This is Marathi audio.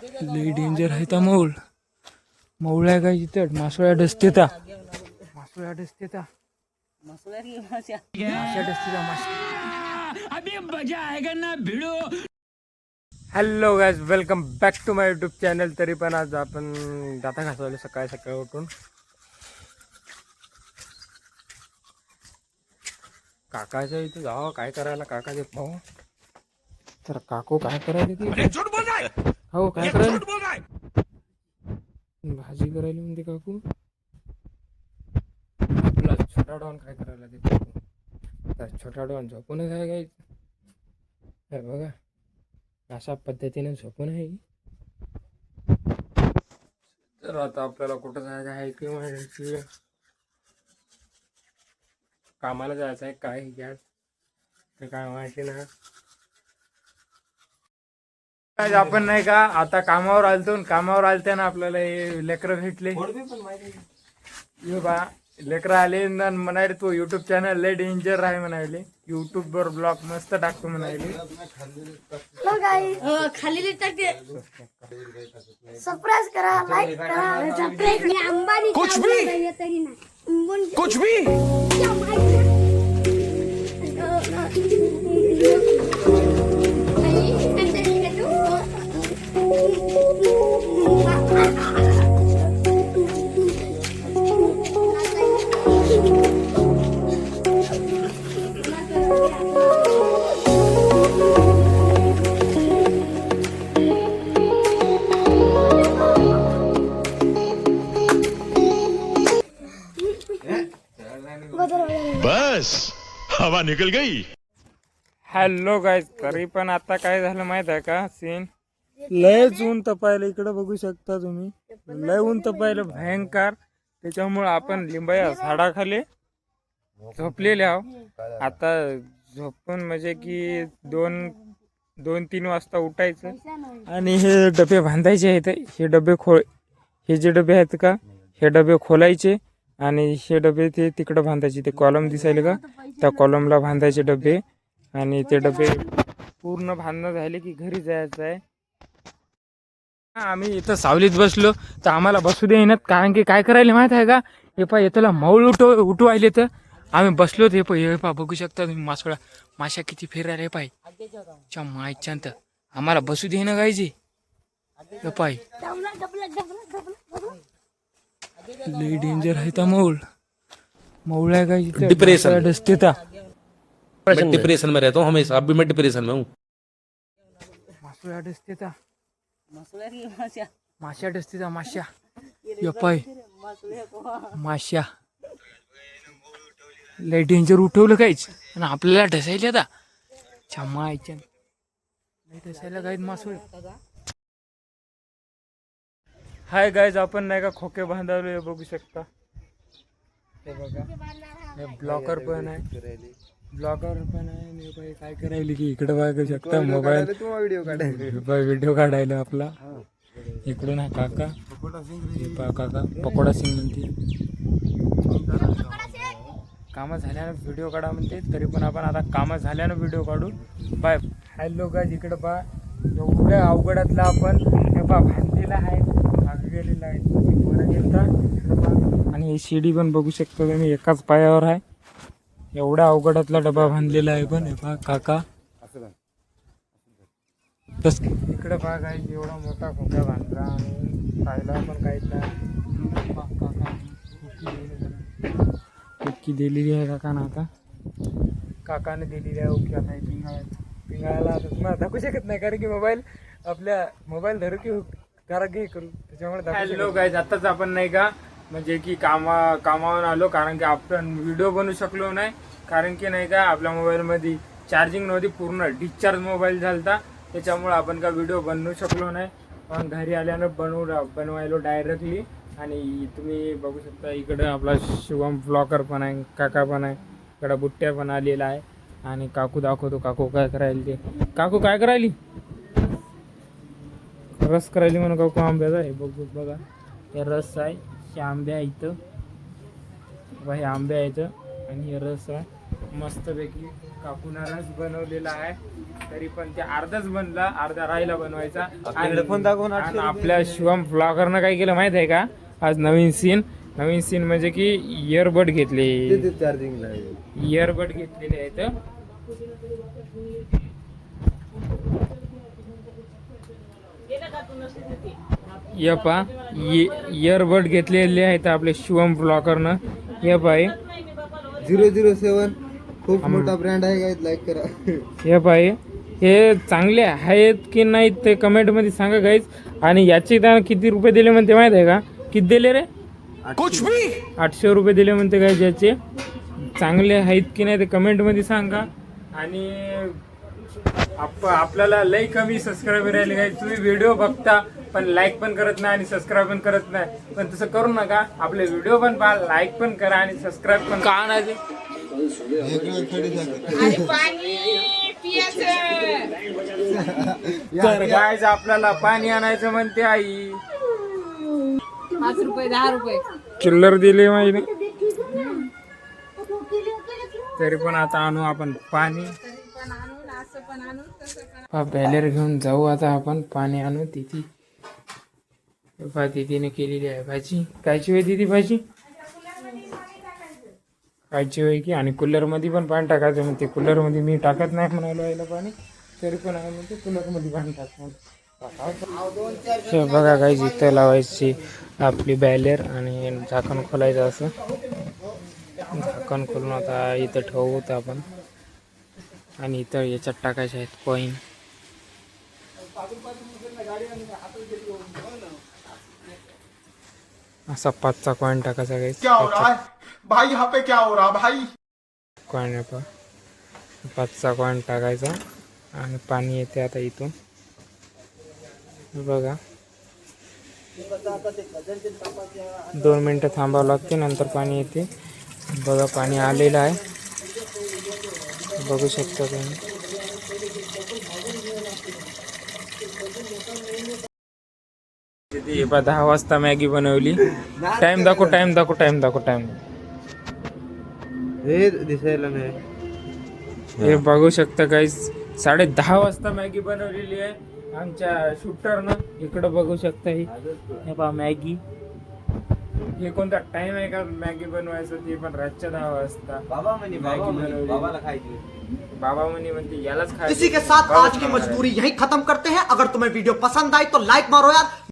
लई डेंजर आहे ता मौळ्या काय इथं मासोळ्या डसते ता मासोळ्या डसते ता माशा डसते ता माशा. Hello guys, welcome back to my YouTube channel. तरी पण आज आपण दाता घासवले सकाळी सकाळी उठून. काकाच्या इथे जावं काय करायला, काकाचे पाहू तर. काकू काय करायला ती, हो काय करायला, भाजी करायला म्हणते काकू. आपला छोटा डॉन काय करायला ते काकू. तर छोटा डॉन झोपूनच आहे काय, हे बघा अशा पद्धतीने झोपून आहे. तर आता आपल्याला कुठं जायचं आहे की म्हणजे कामाला जायचं आहे काय घ्या ते काय माहिती ना. आपण नाही का आता कामावर आलतो, कामावर आलते ना आपल्याला हे लेकरं भेटले. बा लेकरं आले ना म्हणाले तू युट्यूब चॅनल लय डेंजर आहे म्हणाले, युट्यूब वर ब्लॉग मस्त टाकतो म्हणाले. खाली टाकते, सबस्क्राइब करा, लाइक करा, कुछ भी बस हवा निकल गई. हॅलो गाईज, तरी पण आता काय झालं माहित आहे का सीन, लयच ऊन तपायला इकडे बघू शकता तुम्ही. लय ऊन तपायला भयंकर. त्याच्यामुळे आपण लिंबाया झाडाखाली झोपलेले आहो. आता झोपून म्हणजे की 2-3 वाजता उठायचं आणि हे डबे बांधायचे आहेत. हे जे डबे आहेत का, हे डबे खोलायचे आणि हे डबे ते तिकडं बांधायचे. ते कॉलम दिसायले का, त्या कॉलमला बांधायचे डबे. आणि ते डबे पूर्ण बांधणं झाले की घरी जायचं आहे. आम्ही इथं सावलीत बसलो तर आम्हाला बसू दे ना, कारण की काय करायला माहित आहे का, हे पा येताला मौल उठवायले. तर आम्ही बसलो हे पा बघू शकता तुम्ही. माशा किती फिरायला पाय च्या मायच्यात. आम्हाला बसू दे ना गायची हे पाय. लई डेंजर आहे ता मौळ्या काय डिप्रेशन डसते ता. मैं डिप्रेशन में रहता हूँ हमेशा. अभी मैं डिप्रेशन में हूँ. मासोळ्या डसते ता माशा डसते ता माशा हे पाय माशा. लय डेंजर उठवलं काहीच आणि आपल्याला ढसायला आता छमायच्या लय ढसायला काहीच मासोळ्या. हाय गाईज, आपण नाही का खोके बांधावले बघू शकता. हे बघा हे ब्लॉकर पण आहे, आणि काय करायला की इकडे बघू शकता मोबाईल व्हिडिओ काढायला आपला. इकडून आहे काका, काका पकोडा सिंग म्हणते. कामं झाल्यानं व्हिडिओ काढा म्हणते, तरी पण आपण आता कामं झाल्यानं व्हिडिओ काढू. बाय. हॅलो गाईज, इकडं पहा एवढ्या अवघडातला आपण हे पहा बांधलेला आहे, गेलेला आहे आणि ही शिडी पण बघू शकता तुम्ही, एकाच पायावर आहे. एवढ्या अवघडातला डबा बांधलेला आहे पण हे पहा काका. तस इकडे पहा काय एवढा मोठा खोक्या बांधला आणि पाहिला पण काहीच नाही. काका उक्की दिलेली आहे काकानं. आता काकाने दिलेली आहे उक्की. आता पिंगाळाला आता तुम्हाला दाखवू शकत नाही, कारण की मोबाईल धरू की करा घे करू, त्याच्यामुळे. हॅलो गाईज, आताच आपण नाही का म्हणजे की कामावरून आलो, कारण की आपण व्हिडिओ बनवू शकलो नाही, कारण की नाही का आपल्या मोबाईलमध्ये चार्जिंग नव्हती, पूर्ण डिस्चार्ज मोबाईल झालता. त्याच्यामुळे आपण का व्हिडिओ बनवू शकलो नाही. पण घरी आल्यानं बनवायलो डायरेक्टली. आणि तुम्ही बघू शकता इकडं आपला शिवम ब्लॉकर पण आहे, काका पण आहे, इकडं बुट्ट्या पण आलेला आहे. आणि काकू दाखवतो काकू काय करायला. ते काकू काय करायली, रस करायली म्हणून काकू आंब्याचा आहे. बघा हे रस आहे, हे आंबे आहे इथं, हे आंबे आहे इथं आणि हे रस आहे. मस्तपैकी काकूना रस बनवलेला आहे. तरी पण ते अर्धाच बनला, अर्धा राहिला बनवायचा. आणि आपल्या शिवम ब्लॉगरनं काय केलं माहित आहे का? आज नवीन सीन म्हणजे की इयरबड घेतले, इयरबड घेतलेले आहेत. इयरबड घेतलेले आहेत आपले शिवम ब्लॉगरनं. हे पाय 007 खूप मोठा ब्रँड आहे गाईज, लाईक करा. हे पाय हे चांगले आहेत की नाही ते कमेंट मध्ये सांगा गाईज. आणि याचे त्यानं किती रुपये दिले म्हणते माहित आहे का? किती दिले रे? 800 रुपये दिले म्हणते गाईज. याचे चांगले आहेत की नाही ते कमेंट मध्ये सांगा. आणि आपल्याला लई कमी सबस्क्रायबर राहिले गाईज. तुम्ही व्हिडिओ बघता पण लाईक पण करत नाही आणि सबस्क्राईब पण करत नाही. पण तसं करू नका, आपले व्हिडिओ पण पहा, लाईक पण करा आणि सबस्क्राईब पण. का आणायचे? तर गाईज आपल्याला पाणी आणायचं म्हणते आई. 5 रुपये 10 रुपये चिल्लर दिली माहिती. तरी पण आता आणू आपण पाणी. बॅलर घेऊन जाऊ आता आपण पाणी आणू. तिथे तिथीने केलेली आहे भाजी. कायची होय तिथे भाजी? कायची होय की. आणि कूलर मध्ये पण पाणी टाकायचं म्हणते. कूलर मध्ये मी टाकत नाही म्हणालो यायला पाणी, तरी पण आहे म्हणते कूलर मध्ये पाणी टाकतो. बघा काही इथं लावायची आपली बॅलर आणि झाकण खोलायचं. असं झाकण खोलून आता इथं ठेवू आपण. आणि इथं याच्यात टाकायचे आहेत कॉईन. असा 5चा कॉईन टाकायचा काही. भाई यहाँ पे क्या हो रहा भाई? कॉईन आहे 5चा कॉईन टाकायचा. आणि पाणी येते आता इथून बघा. 2 मिनटं थांबावं लागते, नंतर पाणी येते. बघा पाणी आलेलं आहे, बघू शकता तुम्ही. तिथे 10 वाजता मॅगी बनवली. टाइम दाखव. हे दिसायला नाही. हे बघू शकता काही 10:30 वाजता मॅगी बनवलेली आहे आमच्या शूटरनं. इकडं बघू शकता ही पहा मॅगी. हे कोणता टाइम आहे का मॅगी बनवायचं? ते पण रातच्या 10 वाजता. बाबा म्हणे म्हणते यालाच खायचं. इसी के साथ आज की मजबूरी यही खत्म करते हैं. अगर तुम्हें वीडियो पसंद आई तो लाइक मारो यार.